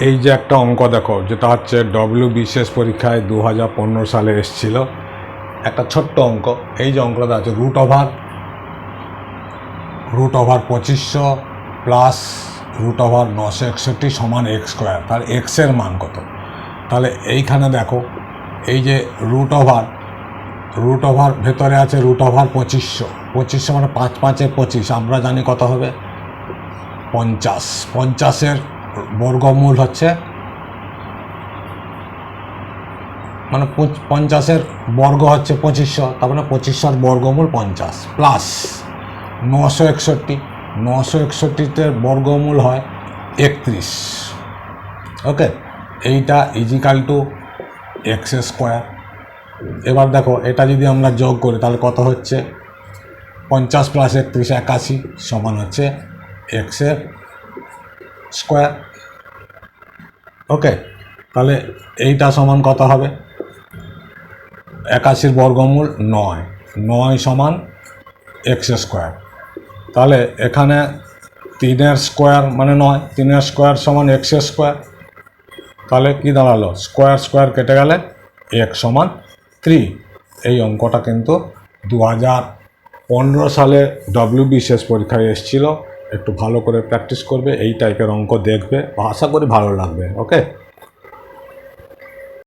এই যে একটা অঙ্ক দেখো, যেটা হচ্ছে বিসিএস পরীক্ষায় 2015 সালে এসেছিল, একটা ছোট্ট অঙ্ক। এই যে অঙ্কটা আছে, রুট ওভার 2500 প্লাস √961 সমান এক্স স্কোয়ার। তার এক্সের মান কত? তাহলে এইখানে দেখো, এই যে রুট ওভার ভেতরে আছে √2500 মানে 5 5 25, আমরা জানি কত হবে 50। 50-এর বর্গমূল হচ্ছে, মানে 50-এর বর্গ হচ্ছে 2500, তার মানে 2500-এর বর্গমূল 50 প্লাস 961 বর্গমূল হয় 31। ওকে, এইটা ইজিক্যাল টু এক্স স্কোয়ার। এবার দেখো, এটা যদি আমরা যোগ করি তাহলে কত হচ্ছে, 50 প্লাস 31 81 সমান হচ্ছে এক্সের স্কোয়ার। ওকে, তাহলে এইটা সমান কত হবে, 81-র বর্গমূল 9 সমান এক্স স্কোয়ার। তাহলে এখানে 3-এর স্কোয়ার মানে 9, 3-এর স্কোয়ার সমান এক্স স্কোয়ার। তাহলে কি দাঁড়ালো, স্কোয়ার কেটে গেলে এক্স সমান 3। এই অঙ্কটা কিন্তু 2015 সালে বিসিএস পরীক্ষায় এসেছিল। একটু ভালো করে প্র্যাকটিস করবে, এই টাইপের অঙ্ক দেখবে, আশা করি ভালো লাগবে। ওকে।